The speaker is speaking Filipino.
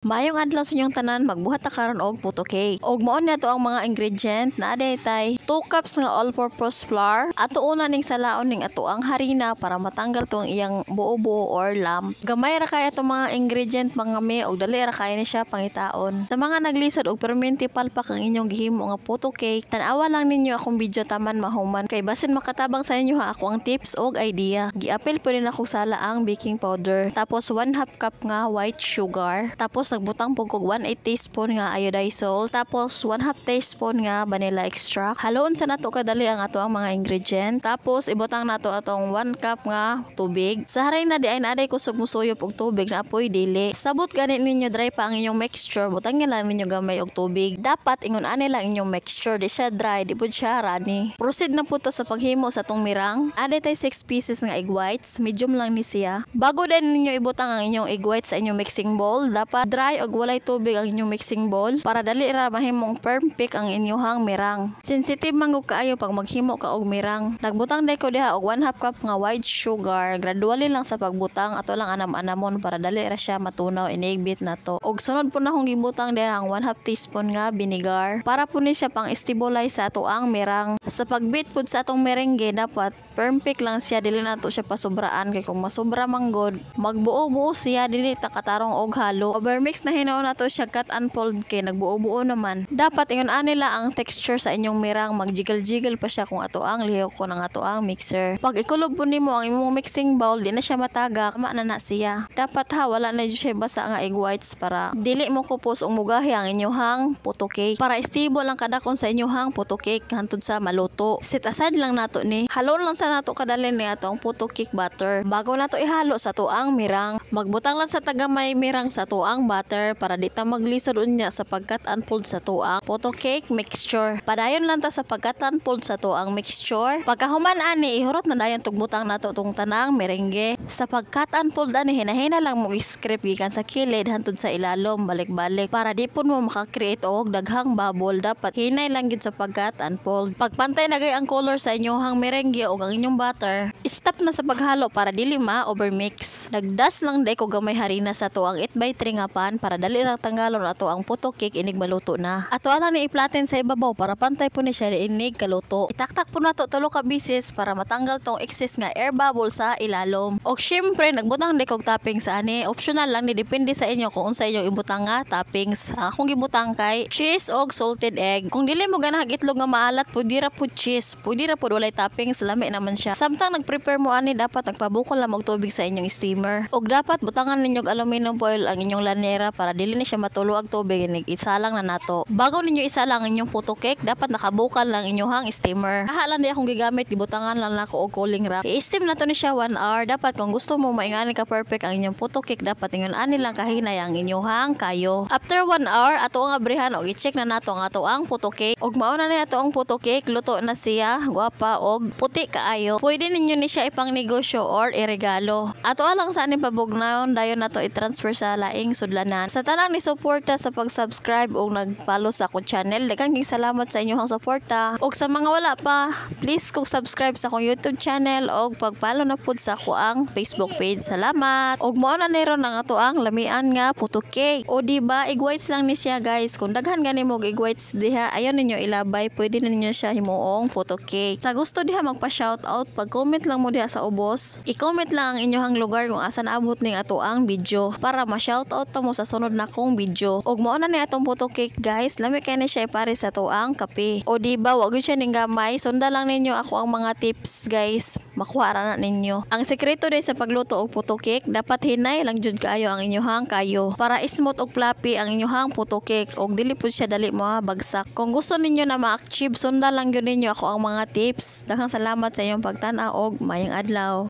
Mayong adlaw sa inyong tanan, magbuhat ta karon og puto cake. Og mao na to ang mga ingredient na aday tay 2 cups nga all-purpose flour. Ato una ning salaon ning ato ang harina para matanggal tong iyang buo-buo or lump. Gamay ra kay ato mga ingredient mga me og dali ra kay ni siya pangitaon. Sa mga naglisod og permente palpak ang inyong gihimo nga puto cake, tan-awa lang ninyo akong video taman mahuman kay basin makatabang sa inyo ha ako ang tips og idea. Giapil pud rin ako sala ang baking powder. Tapos 1/2 cup nga white sugar. Tapos nagbutang po kog 1/8 teaspoon nga iodized salt, tapos 1/2 teaspoon nga vanilla extract. Haloon sa nato kadali ang ato ang mga ingredient. Tapos ibutang nato atong 1 cup nga tubig. Sa haray na di ay naaday kusog musuyop og tubig na apoy dili. Sabot gani ninyo dry pa ang inyong mixture, butangin lang ninyo gamay og tubig. Dapat ingon ani lang inyong mixture, di siya dry, di pud siya runny. Proceed na puta sa paghimo sa tong mirang. Aday tay 6 pieces nga egg whites, medium lang ni siya. Bago din ninyo ibutang ang inyong egg whites sa inyong mixing bowl, dapat dry og walay tubig ang inyong mixing bowl para dali ra mahimong perfect ang inyong mirang. Sensitive man gud kaayo pag maghimo ka og mirang. Nagbutang day ko diha og 1/2 cup nga white sugar. Gradually lang sa pagbutang, ato lang anam-anamon para dali ra siya matunaw, inigbit nato. Og sunod po na akong gibutang diha ang 1/2 teaspoon nga vinegar para po ni siya pang stabilize sa ato ang mirang. Sa pagbit pud sa atong merengue dapat perfect lang siya, dili nato siya pasubraan kay kung masobra manggod magbuo-buo siya, dili ta katarong og halo. Overmix na hinaon nato siya cut and fold kay nagbuo-buo naman. Dapat ingon anila ang texture sa inyong mirang, magjiggle-jiggle pa siya kung ato ang lihok ko ng ato ang mixer. Pag ikulob po nimo ang imong mixing bowl, di na siya matagak, na siya. Dapat ha wala na siya basa nga egg whites para dili mo kupos og mugahi ang inyong puto cake. Para stable lang kadakon sa inyong puto cake hantud sa maluto. Set aside lang nato ni. Halon lang sa nato kadali ni ato ang puto cake batter. Bago nato ihalo sa tuang mirang, magbutang lang sa tagamay mirang sa tuang butter para di ta maglisod unya sa pagkat-unfold sa tuang puto cake mixture. Padayon lang ta sa pagkat-unfold sa tuang mixture. Pagkahuman ani ihurot na dayon tugbutang nato tong tanang merengue. Sa pagkat-unfold ani hinahina lang mo i-scrape gikan sa kilid hantud sa ilalom balik-balik para di pud mo maka-create og daghang bubble. Dapat hinay lang gid sa pagkat-unfold. Pagpantay na gay ang color sa inyong merengue og ang inyong butter, stop na sa paghalo para dili ma-overmix. Nagdas lang day ko gamay harina sa tuang 8x3 nga pan para dali ra tanggalon ato ang puto cake inig maluto na. Ato ana ni i-flatten sa ibabaw para pantay po ni siya inig kaluto. Itaktak po nato tulo ka bisis para matanggal tong excess nga air bubble sa ilalom. Og syempre nagbutang day kog topping sa ani, optional lang ni depende sa inyo kung unsa inyong ibutang nga toppings. Akong gibutang kay cheese og salted egg. Kung dili mo ganang itlog nga maalat, pwede ra pud cheese, pwede ra pud walay toppings, lami naman siya. Samtang nag-prepare mo ani, dapat nagpabukol lang og tubig sa inyong steamer. Og dapat butangan ninyo og aluminum foil ang inyong lanera para dili ni siya matulo ang tubig, isalang na nato. Bago ninyo isalang ang inyong puto cake, dapat nakabukal lang inyong steamer. Lang di akong gigamit, gibutangan lang nako og cooling rack. I-steam na to ni siya 1 hour. Dapat kung gusto mo maingani ka perfect ang inyong puto cake, dapat ingon ani lang kahinay ang inyong kayo. After 1 hour, ato ang abrihan og i-check na nato ang ato ang puto cake. Og mao na ni ato ang puto cake, luto na siya, gwapa og puti kaayo. Pwede ninyo ni siya ipang negosyo or iregalo. Ato lang sa aning pabugnaon, dayon nato i-transfer sa laing sudlanan. Sa tanang ni suporta sa pag-subscribe o nag-follow sa akong channel, daghang salamat sa inyong suporta. Og sa mga wala pa, please kung subscribe sa akong YouTube channel og pag-follow na pud sa ako ang Facebook page. Salamat. Og mao na niron ang ato ang lamian nga puto cake. O diba, egg whites lang ni siya guys. Kung daghan gani mo egg whites diha, ayon ninyo ilabay, pwede ninyo siya himuong puto cake. Sa gusto diha magpa-shout out, pag-comment lang mo diha sa ubos. I-comment lang ang inyong lugar kung asan abot ning ato ang video para ma-shoutout ta mo sa sunod na kong video. Og mao na ni atong puto cake guys, lami kay ni siya ipare sa ato ang kape. O diba, wag gyud siya ning gamay. Sunda lang ninyo ako ang mga tips guys, makuha ra na ninyo. Ang sekreto din sa pagluto og puto cake, dapat hinay lang jud kaayo ang inyong kayo para smooth og fluffy ang inyong puto cake og dili pud siya dali bagsak. Kung gusto ninyo na ma-achieve, sunda lang gyud ninyo ako ang mga tips. Daghang salamat sa inyong pagtan-aw og mayang adlaw.